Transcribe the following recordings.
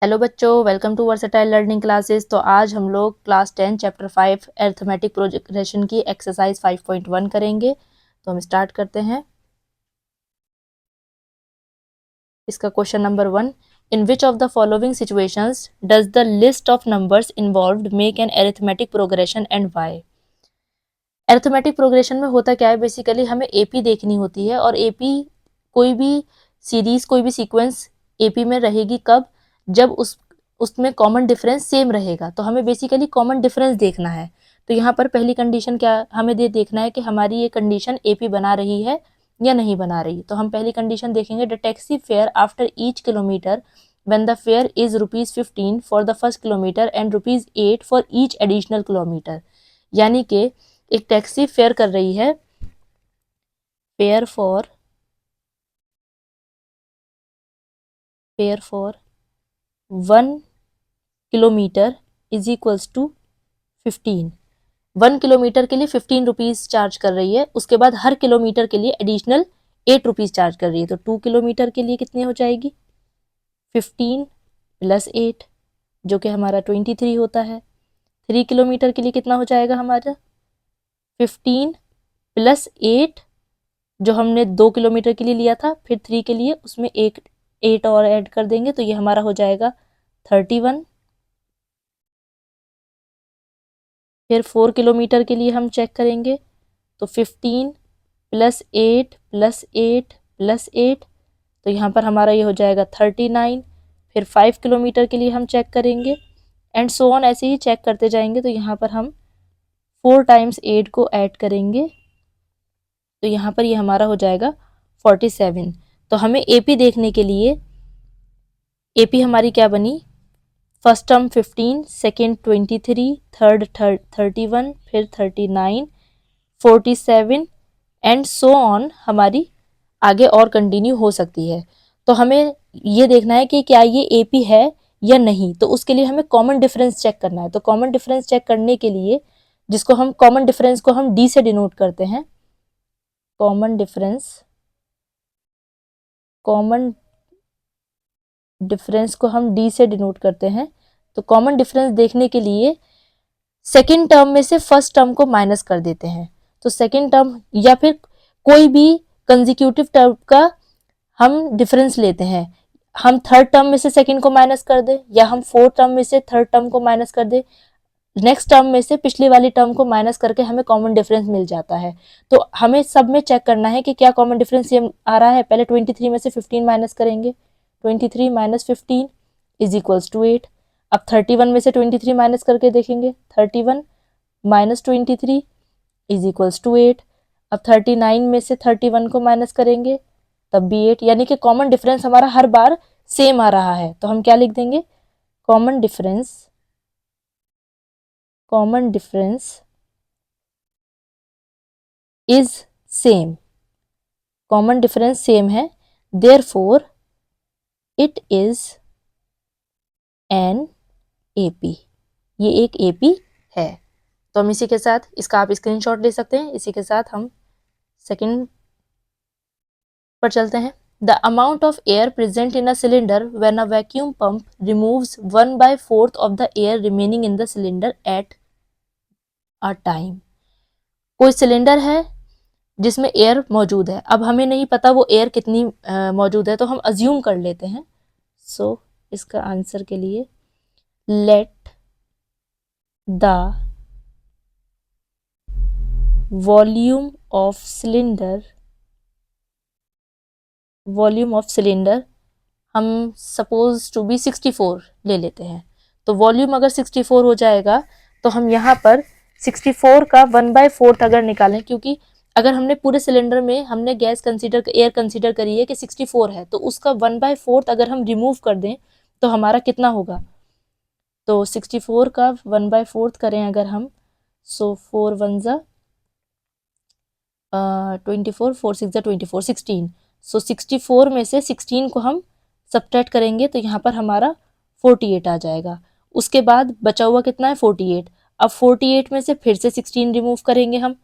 Hello बच्चों, welcome to versatile learning classes. तो आज हम लोग क्लास 10 चैप्टर 5 अरिथमेटिक प्रोग्रेशन की एक्सरसाइज 5.1 करेंगे। तो हम स्टार्ट करते हैं। इसका question number 1, in which of the following situations does the list of numbers involved make an arithmetic progression and why. Arithmetic progression में होता क्या है, बेसिकली हमें एपी देखनी होती है और एपी कोई भी सीरीज, कोई भी सीक्वेंस एपी में रहेगी कब, जब उसमें कॉमन डिफरेंस सेम रहेगा। तो हमें बेसिकली कॉमन डिफरेंस देखना है। तो यहाँ पर पहली कंडीशन क्या हमें देखना है कि हमारी ये कंडीशन एपी बना रही है या नहीं बना रही। तो हम पहली कंडीशन देखेंगे, the taxi fare after each kilometre when the fare is ₹15 for the first kilometer and ₹8 for each additional kilometer। यानी कि एक टैक्सी फेयर कर रही है, fare for 1 kilometre is equals to 15। 1 kilometre के लिए 15 रुपीज चार्ज कर रही है, उसके बाद हर किलोमीटर के लिए एडिशनल 8 रुपीज चार्ज कर रही है। तो 2 किलोमीटर के लिए कितनी हो जाएगी, 15 प्लस 8, जो कि हमारा 23 होता है। 3 किलोमीटर के लिए कितना हो जाएगा हमारा, 15 प्लस 8, जो हमने 2 किलोमीटर के लिए लिया था, फिर 3 के लिए उसमें एक 8 और ऐड कर देंगे, तो ये हमारा हो जाएगा 31। फिर 4 किलोमीटर के लिए हम चेक करेंगे, तो 15 प्लस 8 प्लस 8 प्लस 8, तो यहाँ पर हमारा ये हो जाएगा 39। फिर 5 किलोमीटर के लिए हम चेक करेंगे एंड सो ऑन, ऐसे ही चेक करते जाएंगे। तो यहाँ पर हम 4 टाइम्स 8 को ऐड करेंगे, तो यहाँ पर ये हमारा हो जाएगा 47। तो हमें एपी देखने के लिए, एपी हमारी क्या बनी, फर्स्ट टर्म 15, सेकेंड 23, थर्ड 31, फिर 39, 47 एंड सो ऑन, हमारी आगे और कंटिन्यू हो सकती है। तो हमें ये देखना है कि क्या ये एपी है या नहीं। तो उसके लिए हमें कॉमन डिफरेंस चेक करना है। तो कॉमन डिफरेंस चेक करने के लिए, जिसको हम कॉमन डिफरेंस को हम डी से डिनोट करते हैं, कॉमन डिफरेंस को हम डी से डिनोट करते हैं। तो कॉमन डिफरेंस देखने के लिए सेकेंड टर्म में से फर्स्ट टर्म को माइनस कर देते हैं। तो सेकेंड टर्म या फिर कोई भी कंजिक्यूटिव टर्म का हम डिफरेंस लेते हैं। हम थर्ड टर्म में से सेकेंड को माइनस कर दे, या हम फोर्थ टर्म में से थर्ड टर्म को माइनस कर दे, नेक्स्ट टर्म में से पिछली वाली टर्म को माइनस करके हमें कॉमन डिफरेंस मिल जाता है। तो हमें सब में चेक करना है कि क्या कॉमन डिफरेंस ये आ रहा है। पहले 23 में से 15 माइनस करेंगे, 23 माइनस 15 इज इक्वल्स टू 8। अब 31 में से 23 माइनस करके देखेंगे, 31 माइनस 23 इज इक्वल्स टू 8। अब 39 में से 31 को माइनस करेंगे, तब भी 8। यानी कि कॉमन डिफरेंस हमारा हर बार सेम आ रहा है। तो हम क्या लिख देंगे, common difference is same, common difference same है, therefore it is an AP, ये एक एपी है। तो हम इसी के साथ इसका आप स्क्रीनशॉट ले सकते हैं। इसी के साथ हम सेकंड पर चलते हैं। The amount of air present in a cylinder when a vacuum pump removes 1/4 of the air remaining in the cylinder at a time. कोई सिलेंडर है जिसमें एयर मौजूद है। अब हमें नहीं पता वो एयर कितनी मौजूद है, तो हम अज्यूम कर लेते हैं। सो इसका आंसर के लिए, let the volume of cylinder हम सपोज टू बी 64 ले लेते हैं। तो वॉल्यूम अगर 64 हो जाएगा, तो हम यहाँ पर 64 का 1/4 अगर निकालें, क्योंकि अगर हमने पूरे सिलेंडर में हमने एयर कंसीडर करी है कि 64 है, तो उसका 1/4 अगर हम रिमूव कर दें तो हमारा कितना होगा। तो 64 का 1/4 करें अगर हम, सो 4 1 ज़ा 24, 4 6 ज़ा 24, 16। सो 64 में से 16 को हम सब्ट्रैक्ट करेंगे, तो यहाँ पर हमारा 48 आ जाएगा। उसके बाद बचा हुआ कितना है, 48। अब 48 में से फिर से 16 रिमूव करेंगे हम,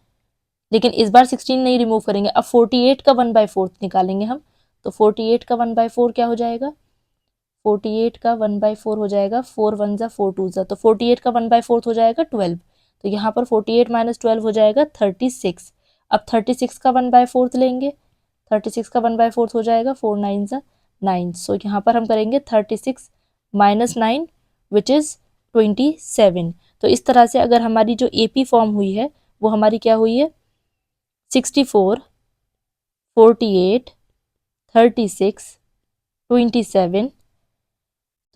लेकिन इस बार 16 नहीं रिमूव करेंगे। अब 48 का 1/4 निकालेंगे हम, तो 48 का 1/4 क्या हो जाएगा, 48 का 1/4 हो जाएगा 4 1 जा 4 2 जा, तो 48 का 1/4 हो जाएगा 12। तो यहाँ पर 48 माइनस 12 हो जाएगा 36। अब 36 का 1/4 लेंगे, 36 का 1/4 हो जाएगा 4 9 जा 9। सो यहाँ पर हम करेंगे 36 माइनस 9 विच इज़ 27। तो इस तरह से अगर हमारी जो AP फॉर्म हुई है वो हमारी क्या हुई है, 64 48 36 27।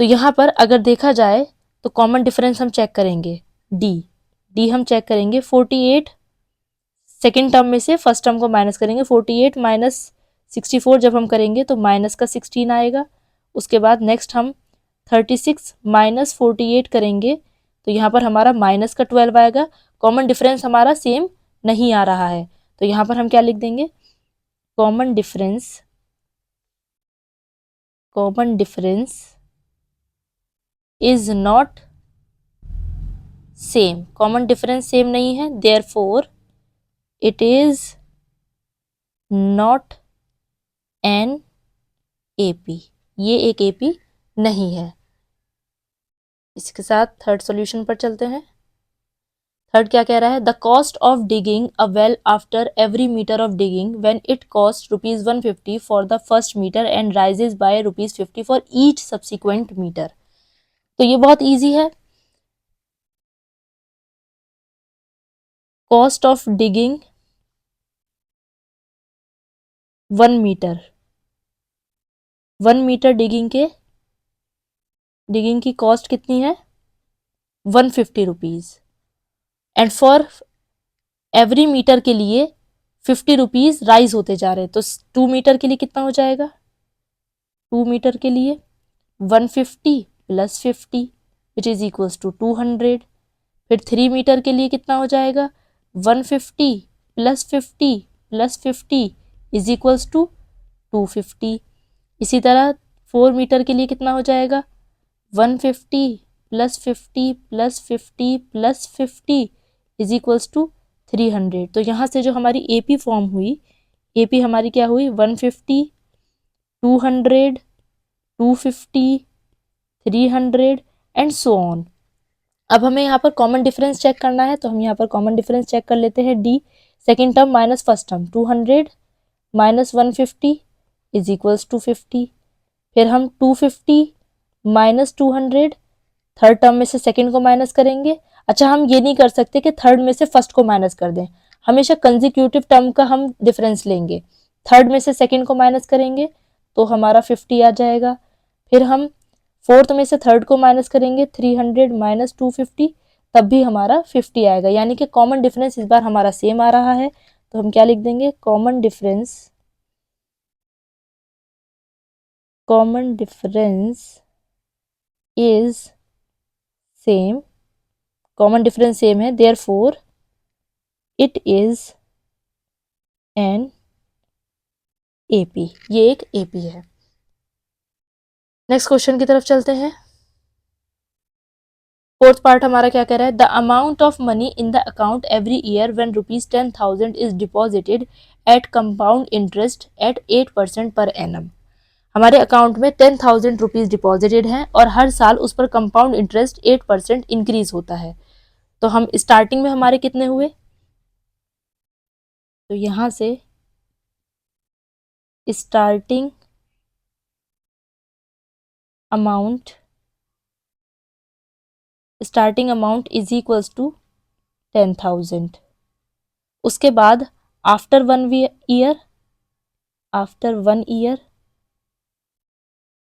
तो यहाँ पर अगर देखा जाए तो कॉमन डिफरेंस हम चेक करेंगे, डी हम चेक करेंगे। 48 सेकेंड टर्म में से फर्स्ट टर्म को माइनस करेंगे, 48 माइनस 64 जब हम करेंगे तो माइनस का 16 आएगा। उसके बाद नेक्स्ट हम 36 माइनस 48 करेंगे तो यहाँ पर हमारा माइनस का 12 आएगा। कॉमन डिफरेंस हमारा सेम नहीं आ रहा है, तो यहाँ पर हम क्या लिख देंगे, common difference is not same. Common difference same नहीं है, therefore it is not N AP। ये एक AP नहीं है। इसके साथ थर्ड सॉल्यूशन पर चलते हैं। थर्ड क्या कह रहा है, the cost of digging a well after every metre of digging when it cost ₹150 for the first metre and rises by ₹50 for each subsequent metre. तो ये बहुत ईजी है। Cost of digging 1 metre digging की cost कितनी है, ₹150 and for every metre के लिए ₹50 rise होते जा रहे हैं। तो 2 मीटर के लिए कितना हो जाएगा, 2 मीटर के लिए 150 plus 50 which is equals to 200। फिर 3 मीटर के लिए कितना हो जाएगा, 150 plus 50 plus 50 is equals to 250। इसी तरह 4 मीटर के लिए कितना हो जाएगा, 150 plus 50 plus 50 plus 50 is equals to 300। तो यहाँ से जो हमारी AP फॉर्म हुई, AP हमारी क्या हुई, 150 200 250 300 एंड सो ऑन। अब हमें यहाँ पर कॉमन डिफरेंस चेक करना है, तो हम यहाँ पर कॉमन डिफरेंस चेक कर लेते हैं। D second term minus first term, 200 minus 150 is equals to 50। फिर हम 250 माइनस 200 थर्ड टर्म में से सेकेंड को माइनस करेंगे। अच्छा, हम ये नहीं कर सकते कि थर्ड में से फर्स्ट को माइनस कर दें, हमेशा कंजिक्यूटिव टर्म का हम डिफरेंस लेंगे। थर्ड में से सेकेंड को माइनस करेंगे तो हमारा 50 आ जाएगा। फिर हम फोर्थ में से थर्ड को माइनस करेंगे, 300 माइनस 250, तब भी हमारा 50 आएगा। यानी कि कॉमन डिफरेंस इस बार हमारा सेम आ रहा है, तो हम क्या लिख देंगे, common difference is same. Common difference same है, therefore it is an AP। ये एक AP है। नेक्स्ट क्वेश्चन की तरफ चलते हैं। फोर्थ पार्ट हमारा क्या कह रहा है, the amount of money in the account every year when ₹10,000 is deposited at compound interest at 8% per annum. हमारे अकाउंट में ₹10,000 डिपॉजिटेड हैं और हर साल उस पर कंपाउंड इंटरेस्ट 8% इंक्रीज होता है। तो हम स्टार्टिंग में हमारे कितने हुए, तो यहाँ से starting amount is equals to 10,000। उसके बाद आफ्टर वन ईयर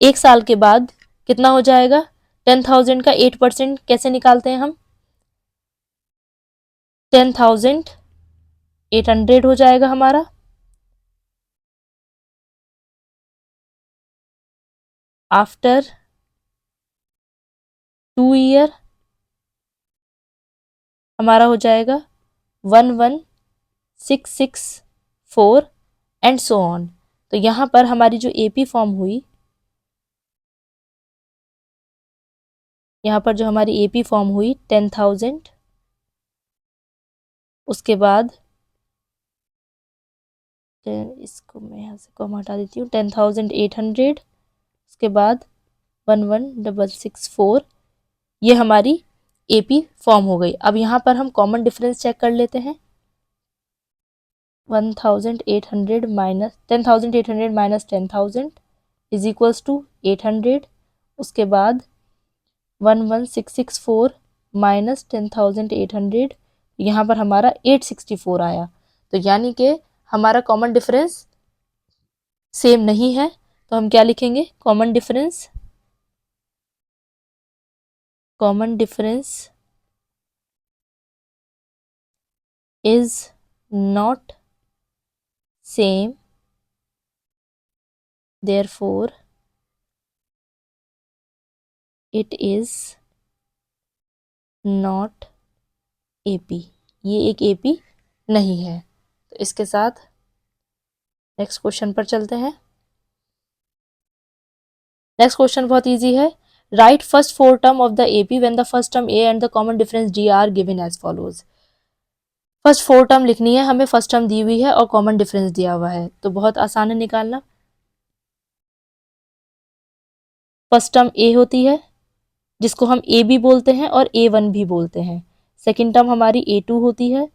एक साल के बाद कितना हो जाएगा, 10,000 का 8% कैसे निकालते हैं हम, 10,800 हो जाएगा हमारा। आफ्टर 2 ईयर हमारा हो जाएगा 11,664 एंड सो ऑन। तो यहाँ पर हमारी जो AP फॉर्म हुई, यहाँ पर जो हमारी AP फॉर्म हुई 10,000, उसके बाद इसको मैं यहाँ से कॉमा हटा देती हूँ, 10,800, उसके बाद 11,664, ये हमारी AP फॉर्म हो गई। अब यहाँ पर हम कॉमन डिफरेंस चेक कर लेते हैं। 10,800 माइनस 10,000 इज इक्वल्स टू 800। उसके बाद 11,664 माइनस 10,800, यहाँ पर हमारा 864 आया। तो यानी कि हमारा कॉमन डिफरेंस सेम नहीं है, तो हम क्या लिखेंगे? Common difference is not same, therefore it is not AP। ये एक AP नहीं है। तो इसके साथ नेक्स्ट क्वेश्चन पर चलते हैं। नेक्स्ट क्वेश्चन बहुत इजी है। Write first four term of the AP when the first term A and the common difference D are given as follows. First four term लिखनी है हमें, फर्स्ट टर्म दी हुई है और कॉमन डिफरेंस दिया हुआ है, तो बहुत आसान है निकालना। फर्स्ट टर्म A होती है जिसको हम AB बोलते हैं और A1 भी बोलते हैं। सेकेंड टर्म हमारी A2 होती है,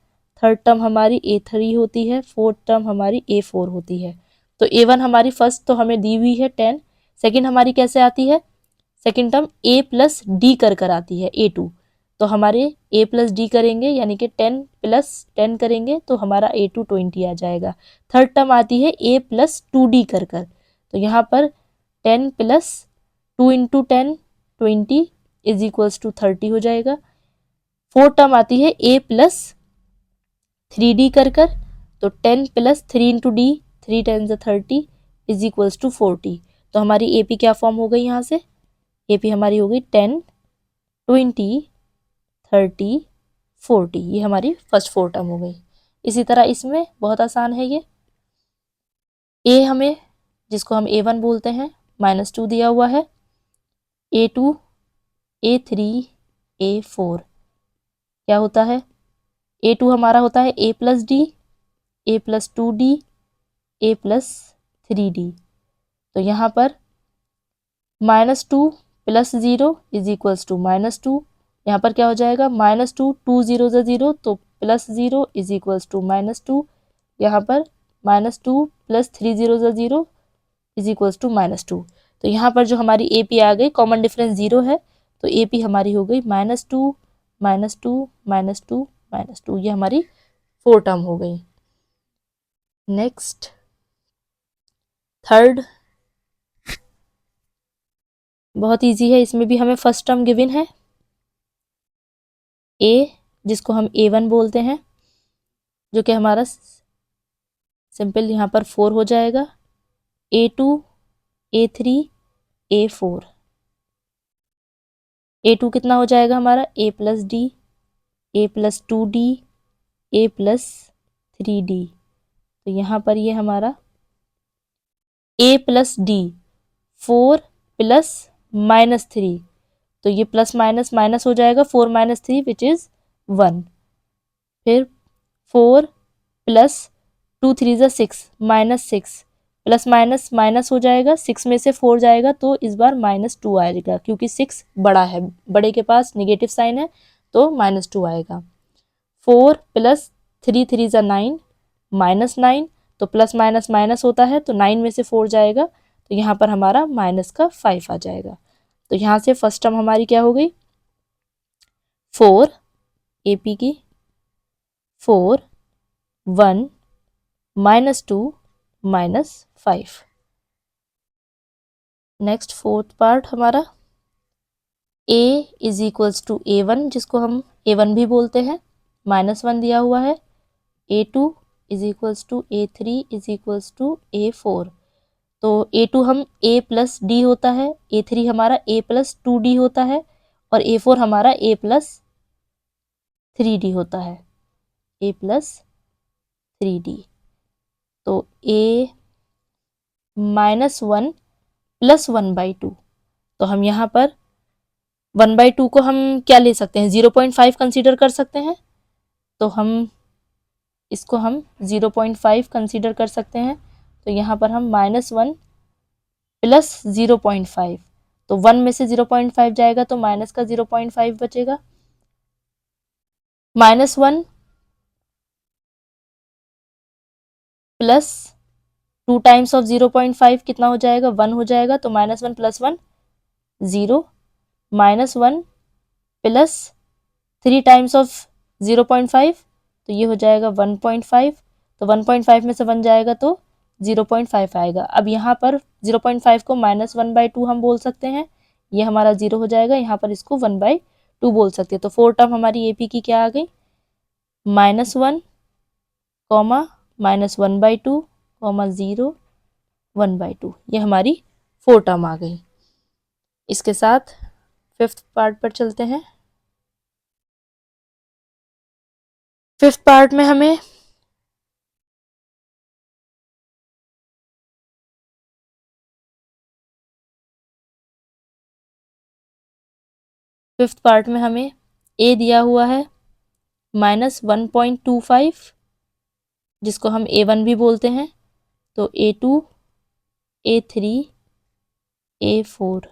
थर्ड टर्म हमारी A3 होती है, फोर्थ टर्म हमारी A4 होती है। तो A1 हमारी फर्स्ट तो हमें दी हुई है 10, सेकेंड हमारी कैसे आती है? Second term A plus D कर आती है A2, तो हमारे A प्लस डी करेंगे यानी कि 10 प्लस 10 करेंगे तो हमारा A2 20 आ जाएगा। थर्ड टर्म आती है A प्लस 2D कर, तो यहाँ पर 10 plus 2 into 10 20 is equals to 30 हो जाएगा। फोर्थ टर्म आती है A प्लस 3D कर, तो 10 plus 3 into D, 3 10 30 is equals to 40। तो हमारी AP क्या फॉर्म हो गई? यहाँ से AP हमारी हो गई 10 20 30 40, ये हमारी फर्स्ट फोर टर्म हो गई। इसी तरह इसमें बहुत आसान है ये। A हमें, जिसको हम A1 बोलते हैं, -2 दिया हुआ है, A2 A3 A4 क्या होता है? A2 हमारा होता है A plus D, A plus 2D, A plus 3D। तो यहाँ पर -2 प्लस 0 इज इक्वल्स टू -2, यहाँ पर क्या हो जाएगा? -2 2 0 0, तो प्लस 0 इज इक्वल्स टू -2, यहाँ पर -2 प्लस 3 0 0 इज इक्वल्स टू -2। तो यहाँ पर जो हमारी AP आ गई, कॉमन डिफरेंस 0 है, तो AP हमारी हो गई -2 -2 -2 -2, ये हमारी फोर टर्म हो गई। नेक्स्ट थर्ड बहुत इजी है, इसमें भी हमें फर्स्ट टर्म गिवन है A, जिसको हम A1 बोलते हैं, जो कि हमारा सिंपल यहाँ पर 4 हो जाएगा। A2 A3 A4, A2 कितना हो जाएगा हमारा? A plus D, A plus 2D, A plus 3D। तो यहाँ पर ये हमारा A प्लस डी 4 प्लस -3, तो ये प्लस माइनस माइनस हो जाएगा, 4 - 3 विच इज 1। फिर 4 प्लस 2 3 ज़ा 6 -6, प्लस माइनस माइनस हो जाएगा, 6 में से 4 जाएगा तो इस बार -2 आएगा, क्योंकि 6 बड़ा है, बड़े के पास नेगेटिव साइन है तो -2 आएगा। 4 प्लस 3 3 ज़ा 9 -9, तो प्लस माइनस माइनस होता है तो 9 में से 4 जाएगा, तो यहाँ पर हमारा माइनस का 5 आ जाएगा। तो यहाँ से फर्स्ट टर्म हमारी क्या हो गई? 4 AP की 4 1 -2 -5। नेक्स्ट फोर्थ पार्ट हमारा A is equals to A1, जिसको हम A1 भी बोलते हैं, -1 दिया हुआ है। A2 is equals to A3 is equals to A4, तो A2 हम A प्लस डी होता है, A3 हमारा A प्लस 2D होता है और A4 हमारा A प्लस 3D होता है, A प्लस 3D। तो A -1 प्लस 1/2, तो हम यहाँ पर 1/2 को हम क्या ले सकते हैं? 0.5 कंसीडर कर सकते हैं, तो हम इसको हम 0.5 कंसीडर कर सकते हैं। तो यहाँ पर हम -1 प्लस 0.5, तो 1 में से 0.5 जाएगा तो माइनस का 0.5 बचेगा। -1 प्लस 2 टाइम्स ऑफ 0.5 कितना हो जाएगा, 1 हो जाएगा। तो -1 प्लस 1 0, -1 प्लस 3 टाइम्स ऑफ 0.5 तो ये हो जाएगा 1.5। तो 1.5 में से 1 जाएगा तो 0.5 आएगा। अब यहाँ पर 0.5 को -1/2 हम बोल सकते हैं, ये हमारा 0 हो जाएगा। यहाँ पर इसको 1/2 बोल सकते हैं। तो 4 टर्म हमारी AP की क्या आ गई, -1, -1/2, 0, 1/2। ये हमारी 4 टर्म आ गई। इसके साथ 5th पार्ट पर चलते हैं। 5th पार्ट में हमें A दिया हुआ है -1.25, जिसको हम A1 भी बोलते हैं। तो A2, A3, A4,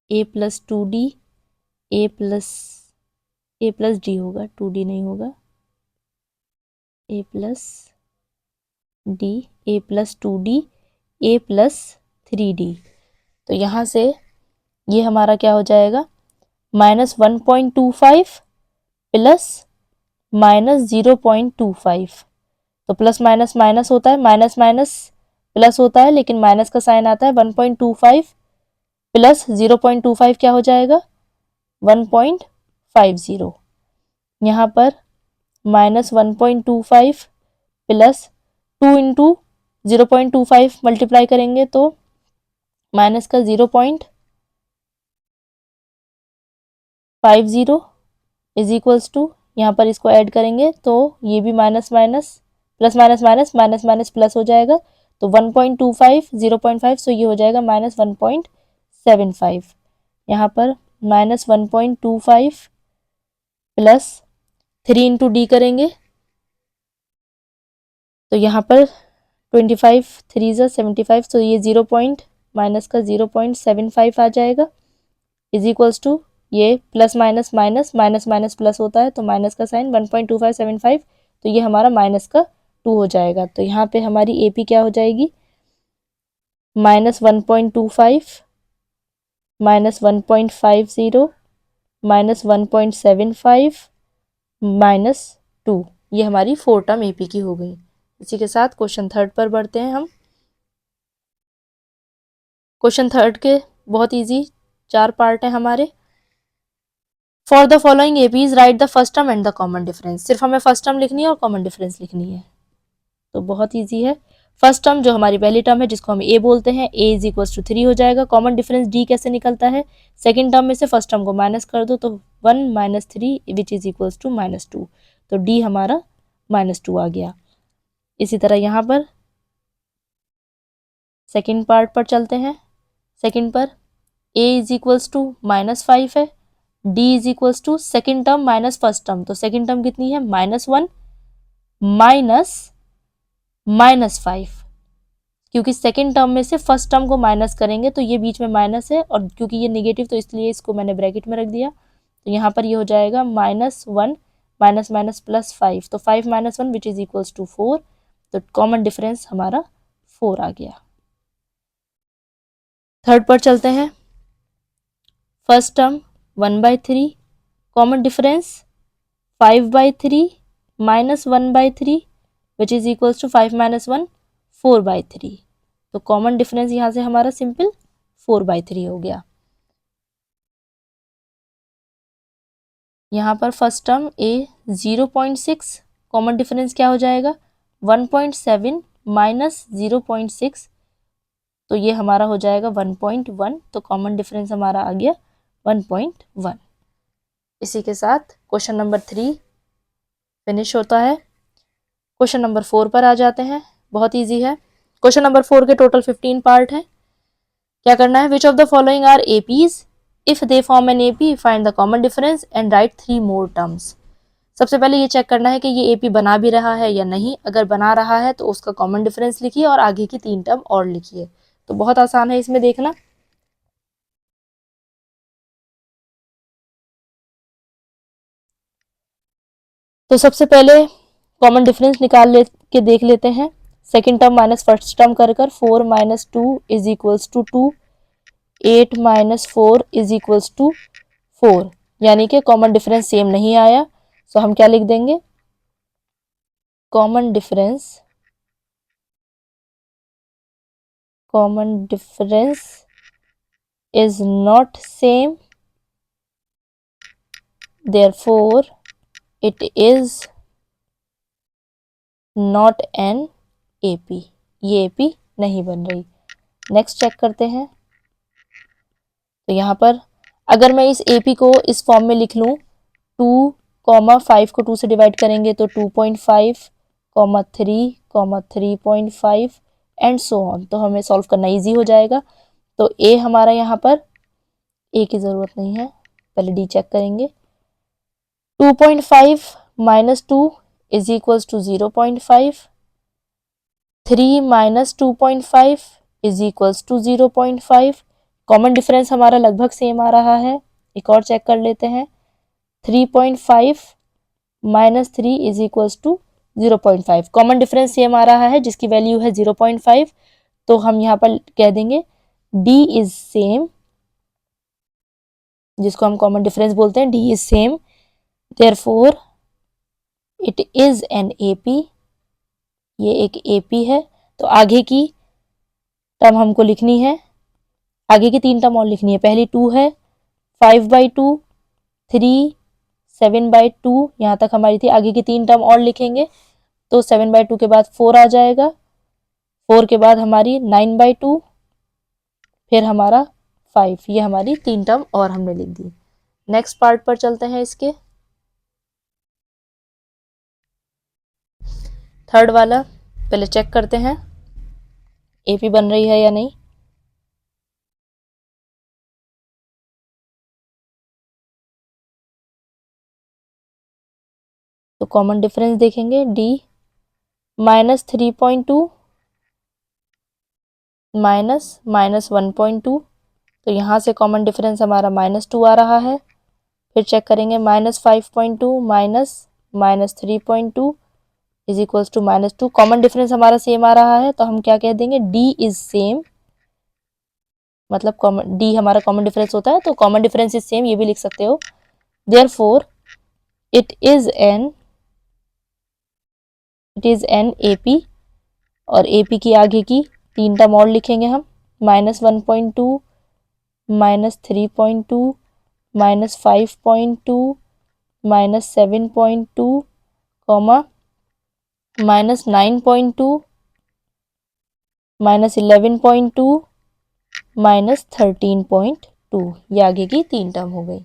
A plus 2D, A plus D होगा, 2D नहीं होगा, A plus D, A plus 2D, A plus 3D। तो यहाँ से ये हमारा क्या हो जाएगा, -1.25 प्लस -0.25। तो प्लस माइनस माइनस होता है, माइनस माइनस प्लस होता है, लेकिन माइनस का साइन आता है। 1.25 प्लस 0.25 क्या हो जाएगा, 1.50। यहाँ पर -1.25 प्लस 2 इंटू 0.25 मल्टीप्लाई करेंगे तो माइनस का 0.50 इज इक्वल्स टू, यहाँ पर इसको ऐड करेंगे तो ये भी minus minus plus minus minus minus minus plus हो जाएगा। तो 1.25 0.5 सो ये हो जाएगा -1.75। यहाँ पर -1.25 प्लस 3 इंटू D करेंगे तो यहाँ पर 25 3 ज़ा 75, तो ये माइनस का 0.75 आ जाएगा इज इक्वल्स टू, ये plus minus minus minus minus plus होता है तो माइनस का साइन 1.2575, तो ये हमारा माइनस का 2 हो जाएगा। तो यहाँ पे हमारी AP क्या हो जाएगी, -1.25 -1.50 -1.75 -2। ये हमारी 4 टर्म AP की हो गई। इसी के साथ क्वेश्चन 3 पर बढ़ते हैं हम। क्वेश्चन 3 के बहुत इजी 4 पार्ट हैं हमारे। For the following APs right the first term and the common difference. सिर्फ हमें फर्स्ट टर्म लिखनी है और कॉमन डिफरेंस लिखनी है, तो बहुत इजी है। फर्स्ट टर्म जो हमारी पहली टर्म है जिसको हम A बोलते हैं, A इज इक्वल्स टू 3 हो जाएगा। कॉमन डिफरेंस D कैसे निकलता है, सेकेंड टर्म में से फर्स्ट टर्म को माइनस कर दो तो 1 - 3 विच इज इक्वल्स टू -2, तो D हमारा -2 आ गया। इसी तरह यहाँ पर सेकेंड पार्ट पर चलते हैं। सेकेंड पर A इज इक्वल्स टू -5 है, D is equals to second term minus first term, तो सेकेंड टर्म कितनी है, -1 -5, क्योंकि सेकेंड टर्म में से फर्स्ट टर्म को माइनस करेंगे तो ये बीच में माइनस है, और क्योंकि ये नेगेटिव तो इसलिए इसको मैंने ब्रैकेट में रख दिया। तो यहाँ पर ये हो जाएगा -1 माइनस माइनस प्लस 5, तो 5 - 1 विच इज इक्वल्स टू 4, तो कॉमन डिफरेंस हमारा 4 आ गया। थर्ड पर चलते हैं। First term 1/3, common difference 5/3 - 1/3 which is equals to 5 - 1 4/3, तो कॉमन डिफरेंस यहाँ से हमारा सिंपल 4/3 हो गया। यहाँ पर first term A 0.6, common difference क्या हो जाएगा 1.7 माइनस 0.6, तो ये हमारा हो जाएगा 1.1, तो कॉमन डिफरेंस हमारा आ गया 1.1। इसी के साथ क्वेश्चन नंबर 3 फिनिश होता है। क्वेश्चन नंबर 4 पर आ जाते हैं, बहुत इजी है। क्वेश्चन नंबर 4 के टोटल 15 पार्ट है। क्या करना है, which of the following are APs, if they form an AP find the common difference and write 3 more terms. सबसे पहले ये चेक करना है कि ये AP बना भी रहा है या नहीं। अगर बना रहा है तो उसका कॉमन डिफरेंस लिखिए और आगे की 3 टर्म और लिखिए। तो बहुत आसान है इसमें देखना। तो सबसे पहले कॉमन डिफरेंस निकाल ले के देख लेते हैं। Second term minus first term कर 4 minus 2 is equals to 2, 8 minus 4 is equals to 4, यानी कि कॉमन डिफरेंस सेम नहीं आया। सो हम क्या लिख देंगे, common difference is not same, therefore it is not an AP। ये AP नहीं बन रही। नेक्स्ट चेक करते हैं। तो यहाँ पर अगर मैं इस AP को इस फॉर्म में लिख लूँ, 2, 5 को 2 से डिवाइड करेंगे तो 2.5, 3, 3.5 एंड सो ऑन, तो हमें सॉल्व करना इजी हो जाएगा। तो ए हमारा यहाँ पर, ए की ज़रूरत नहीं है, पहले डी चेक करेंगे। 2.5 minus 2 is equals to 0.5, 3 minus 2.5 is equals to 0.5। Common difference हमारा लगभग सेम आ रहा है। एक और चेक कर लेते हैं। 3.5 minus 3 is equals to 0.5। Common difference same आ रहा है जिसकी वैल्यू है 0.5, तो हम यहाँ पर कह देंगे डी इज सेम, जिसको हम कॉमन डिफरेंस बोलते हैं, D is same, therefore it is an AP. ये एक एपी है। तो आगे की टर्म हमको लिखनी है, आगे की 3 टर्म और लिखनी है। पहली 2 है, 5/2, 3, 7/2, यहाँ तक हमारी थी। आगे की 3 टर्म और लिखेंगे तो 7/2 के बाद 4 आ जाएगा, 4 के बाद हमारी 9/2, फिर हमारा 5। ये हमारी 3 टर्म और हमने लिख दी। नेक्स्ट पार्ट पर चलते हैं। इसके थर्ड वाला पहले चेक करते हैं एपी बन रही है या नहीं। तो कॉमन डिफरेंस देखेंगे, डी माइनस 3.2 माइनस 1.2, तो यहाँ से कॉमन डिफरेंस हमारा -2 आ रहा है। फिर चेक करेंगे -5.2 minus 3.2 is equals to -2। Common difference हमारा सेम आ रहा है, तो हम क्या कह देंगे, डी इज सेम, मतलब कॉमन डी हमारा कॉमन डिफरेंस होता है, तो कॉमन डिफरेंस इज सेम, ये भी लिख सकते हो। Therefore it is an AP. और एपी की आगे की 3 टर्म और लिखेंगे हम, -1.2 -3.2 -5.2 -7.2 -9.2 -11.2 -13.2। ये आगे की 3 टर्म हो गई।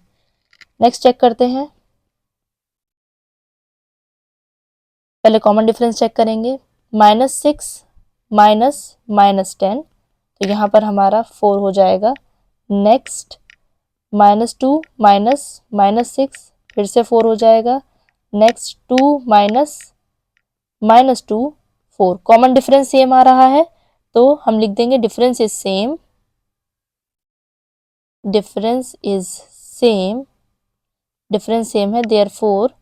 नेक्स्ट चेक करते हैं। पहले कॉमन डिफरेंस चेक करेंगे, -6 -10, तो यहाँ पर हमारा 4 हो जाएगा। नेक्स्ट -2 -6, फिर से 4 हो जाएगा। नेक्स्ट 2 -2 4। कॉमन डिफरेंस सेम आ रहा है, तो हम लिख देंगे difference is same, difference is same, difference same है, therefore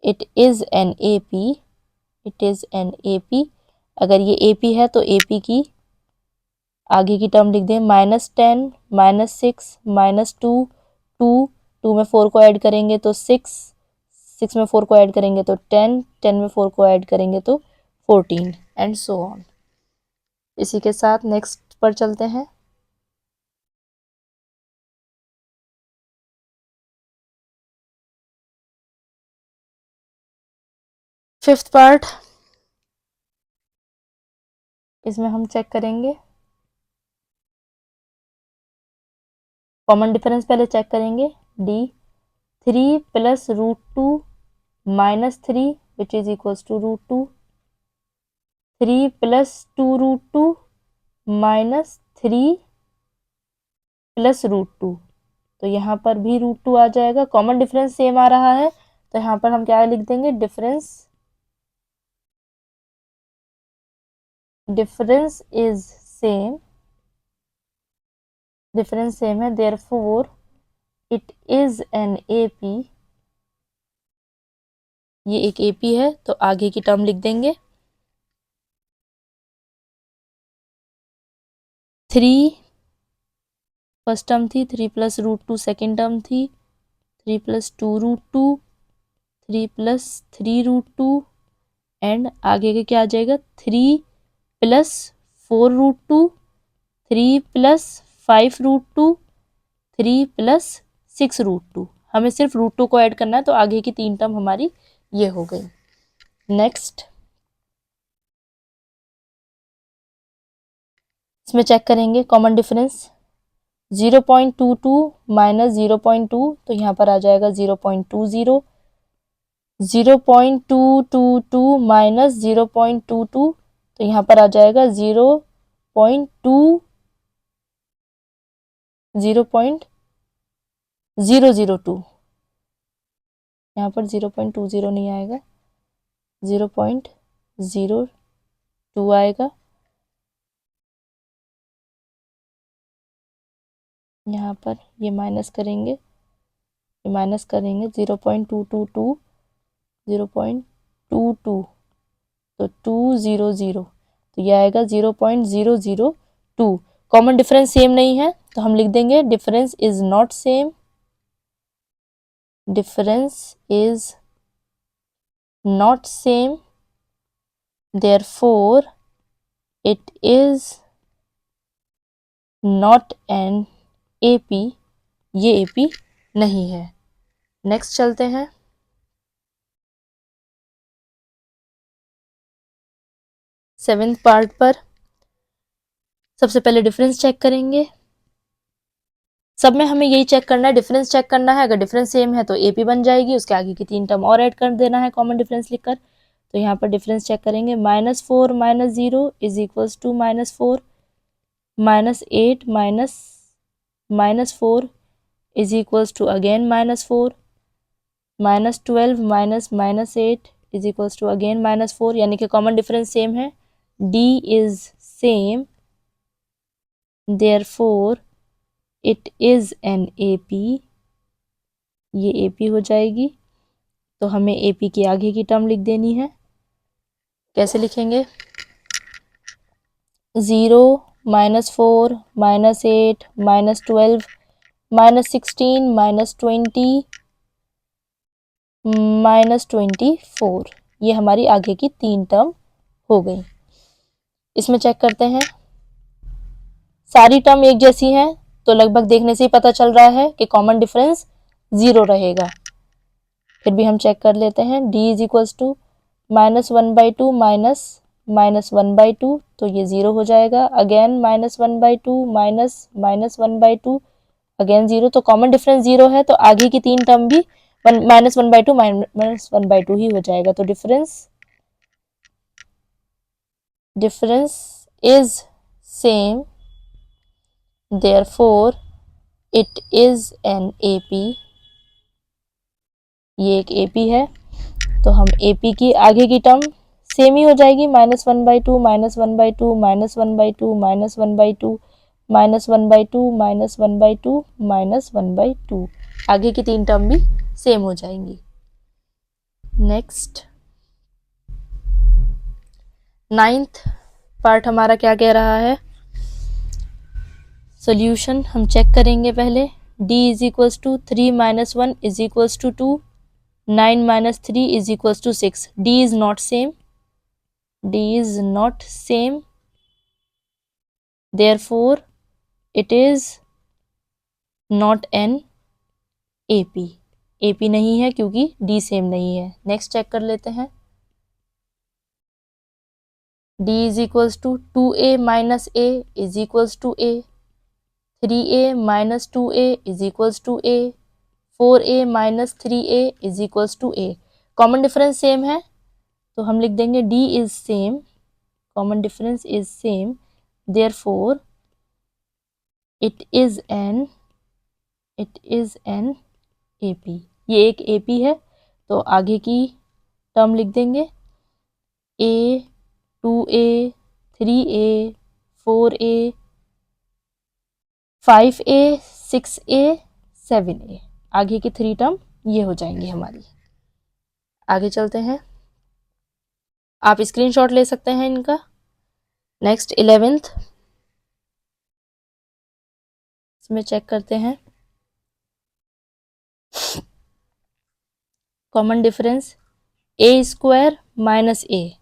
it is an AP, it is an AP. अगर ये एपी है तो एपी की आगे की टर्म लिख दें, -10 -6 -2 2, 2 में 4 को ऐड करेंगे तो 6, 6 में 4 को ऐड करेंगे तो 10, 10 में 4 को ऐड करेंगे तो 14 एंड सो ऑन। इसी के साथ नेक्स्ट पर चलते हैं। फिफ्थ पार्ट, इसमें हम चेक करेंगे कॉमन डिफरेंस। पहले चेक करेंगे, D 3 + √2 -3 which is equals to √2, 3 + 2√2 -3 + √2, तो यहाँ पर भी √2 आ जाएगा। कॉमन डिफरेंस सेम आ रहा है, तो यहाँ पर हम क्या लिख देंगे, difference is same, difference same है, therefore it is an AP, ये एक AP है, तो आगे की टर्म लिख देंगे 3 फर्स्ट टर्म थी, 3 प्लस रूट 2 सेकेंड टर्म थी, 3 plus 2 root 2, 3 plus 3 root 2 and आगे के क्या आ जाएगा 3 plus 4 root 2, 3 plus 5 root 2, 3 plus 6 root 2। हमें सिर्फ रूट 2 को ऐड करना है, तो आगे की 3 टर्म हमारी ये हो गई। नेक्स्ट इसमें चेक करेंगे कॉमन डिफरेंस 0.22 माइनस 0.2, तो यहाँ पर आ जाएगा 0.20, 0.222 माइनस 0.22, तो यहाँ पर आ जाएगा 0.002, यहाँ पर 0.20 नहीं आएगा, 0.02 आएगा। यहाँ पर ये माइनस करेंगे, 0.222, 0.22, तो 200, तो ये आएगा 0.002। कॉमन डिफरेंस सेम नहीं है, तो हम लिख देंगे difference is not same, difference is not same, therefore it is not an AP, ये AP नहीं है। नेक्स्ट चलते हैं, सेवेंथ पार्ट पर। सबसे पहले डिफरेंस चेक करेंगे, सब में हमें यही चेक करना है, डिफरेंस चेक करना है। अगर डिफरेंस सेम है तो AP बन जाएगी, उसके आगे की 3 टर्म और ऐड कर देना है कॉमन डिफरेंस लिखकर। तो यहाँ पर डिफरेंस चेक करेंगे, -4 minus 0 is equals to -4, -8 minus 4 is equals to again -4, -12 -8 is equals to again -4, यानी कि कॉमन डिफरेंस सेम है। D is same, therefore it is an AP, ये AP हो जाएगी। तो हमें AP की आगे की टर्म लिख देनी है। कैसे लिखेंगे, 0 -4 -8 -12 -16 -20 -24, ये हमारी आगे की 3 टर्म हो गई। इसमें चेक करते हैं, सारी टर्म एक जैसी हैं, तो लगभग देखने से ही पता चल रहा है कि कॉमन डिफरेंस 0 रहेगा। फिर भी हम चेक कर लेते हैं, D इज इक्वल्स टू -1/2 -1/2, तो ये 0 हो जाएगा। अगेन -1/2 -1/2, अगेन 0, तो कॉमन डिफरेंस 0 है, तो आगे की 3 टर्म भी -1/2 -1/2 ही हो जाएगा। तो difference is same, therefore it is an AP, ये एक AP है। तो हम AP की आगे की टर्म सेम ही हो जाएगी, -1/2 -1/2 -1/2 -1/2 -1/2 -1/2 -1/2, आगे की 3 टर्म भी सेम हो जाएंगी। नेक्स्ट नाइन्थ पार्ट हमारा क्या कह रहा है, सॉल्यूशन हम चेक करेंगे पहले। D is equals to 3 - 1 is equals to 2, 9 - 3 is equals to 6। D is not same, D is not same, therefore it is not an AP, AP नहीं है क्योंकि D सेम नहीं है। नेक्स्ट चेक कर लेते हैं, D is equals to 2A minus A is equals to A, 3A minus 2A is equals to A, 4A minus 3A is equals to A। Common difference same है, तो हम लिख देंगे D is same, common difference is same, therefore it is an AP, ये एक AP है। तो आगे की टर्म लिख देंगे A, 2A, 3A, 4A, 5A, 6A, 7A, आगे की 3 टर्म ये हो जाएंगी हमारी। आगे चलते हैं, आप स्क्रीनशॉट ले सकते हैं इनका। नेक्स्ट 11th, इसमें चेक करते हैं कॉमन डिफरेंस ए स्क्वायर माइनस ए,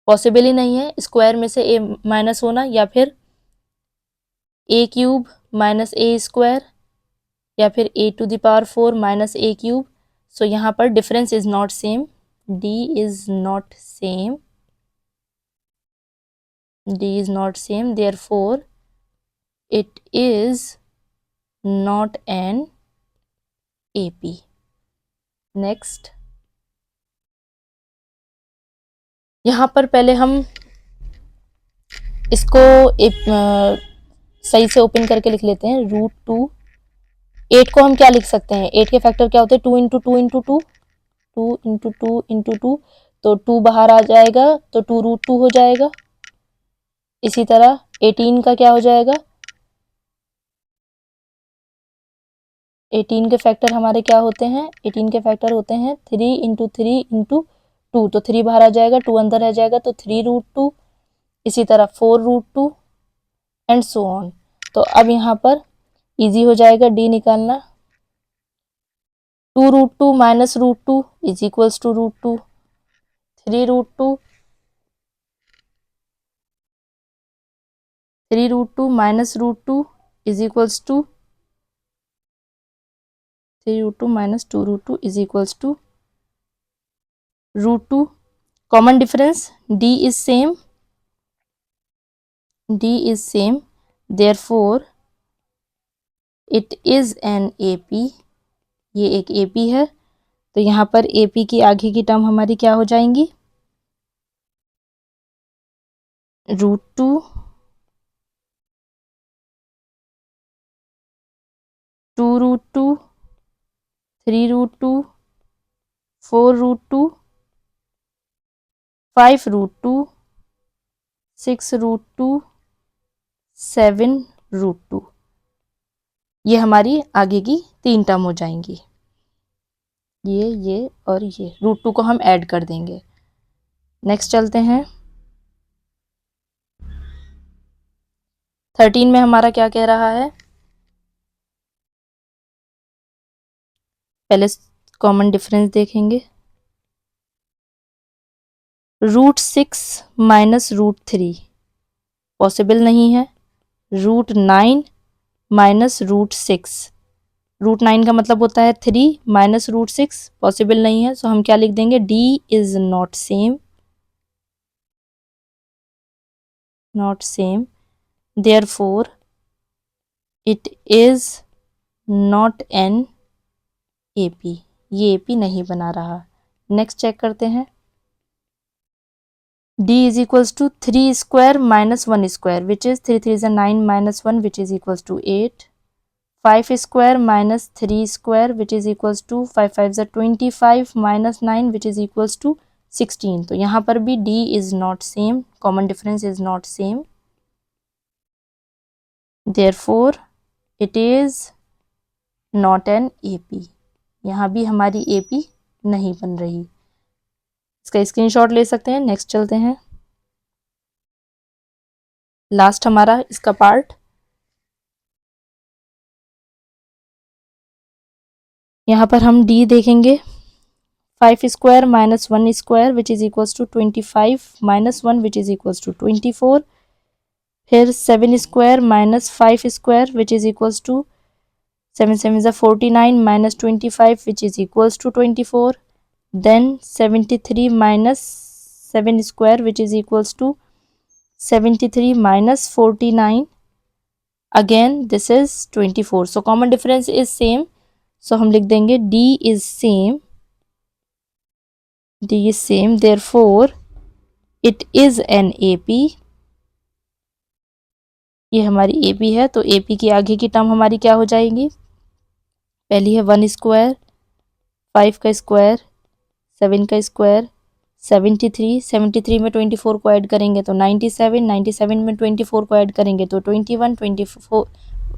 पॉसिबल ही नहीं है स्क्वायर में से ए माइनस होना, या फिर a cube minus a square, या फिर a to the power 4 minus a cube. So यहाँ पर difference is not same, D is not same, D is not same, therefore it is not an AP. Next, यहाँ पर पहले हम इसको सही से ओपन करके लिख लेते हैं। √2, 8 को हम क्या लिख सकते हैं, 8 के फैक्टर क्या होते हैं, 2 इंटू 2 इंटू 2, 2 इंटू 2 इंटू 2, तो 2 बाहर आ जाएगा तो 2√2 हो जाएगा। इसी तरह 18 का क्या हो जाएगा, 18 के फैक्टर हमारे क्या होते हैं, 18 के फैक्टर होते हैं 3 इंटू 3 इंटू 2, तो 3 बाहर आ जाएगा, 2 अंदर रह जाएगा, तो 3√2। इसी तरह 4√2 एंड सो ऑन। तो अब यहाँ पर इजी हो जाएगा डी निकालना। 2√2 minus √2 is equals to √2, 3√2 minus √2 is equals to 3√2 minus 2√2 is equals to √2। Common difference D is same, D is same, therefore it is an AP, ये एक एपी है। तो यहाँ पर एपी की आगे की टर्म हमारी क्या हो जाएंगी, √2, 2√2, 3√2, 4√2, 5√2, 6√2, 7√2। ये हमारी आगे की 3 टर्म हो जाएंगी, ये और ये √2 को हम ऐड कर देंगे। नेक्स्ट चलते हैं, 13 में हमारा क्या कह रहा है, पहले कॉमन डिफरेंस देखेंगे। √6 माइनस √3 पॉसिबल नहीं है, √9 माइनस √6, √9 का मतलब होता है 3 माइनस √6, पॉसिबल नहीं है। सो हम क्या लिख देंगे, D is not same, not same, therefore it is not an AP, ये एपी नहीं बना रहा। नेक्स्ट चेक करते हैं, d is equals to 3 square minus 1 square which is 3 3 9 minus 1 which is equals to 8, 5 square minus 3 square which is equals to 5 5 25 minus 9 which is equals to 16। तो यहाँ पर भी d is not same, common difference is not same, therefore it is not an AP, यहाँ भी हमारी AP नहीं बन रही। इसका स्क्रीनशॉट ले सकते हैं। नेक्स्ट चलते हैं, लास्ट हमारा इसका पार्ट, यहाँ पर हम d देखेंगे, 5 square minus 1 square which is equals to 25 minus 1 which is equals to 24, फिर 7 square minus 5 square which is equals to 7 7 49 minus 25 which is equals to 24, then 73 minus 7 square which is equals to 73 minus 49, again this is 24। So common difference is same, so हम लिख देंगे d is same, d is same, therefore it is an AP, ये हमारी AP है। तो AP की आगे की टर्म हमारी क्या हो जाएगी, पहली है 1 स्क्वायर, 5 का स्क्वायर, 7 का स्क्वायर, 73, 73 में 24 को ऐड करेंगे तो 97, 97 में 24 को ऐड करेंगे तो 21,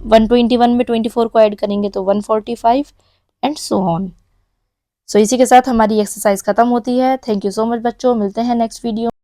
121 में 24 को ऐड करेंगे तो 145 एंड सो ऑन। सो इसी के साथ हमारी एक्सरसाइज खत्म होती है। थैंक यू सो मच बच्चों, मिलते हैं नेक्स्ट वीडियो।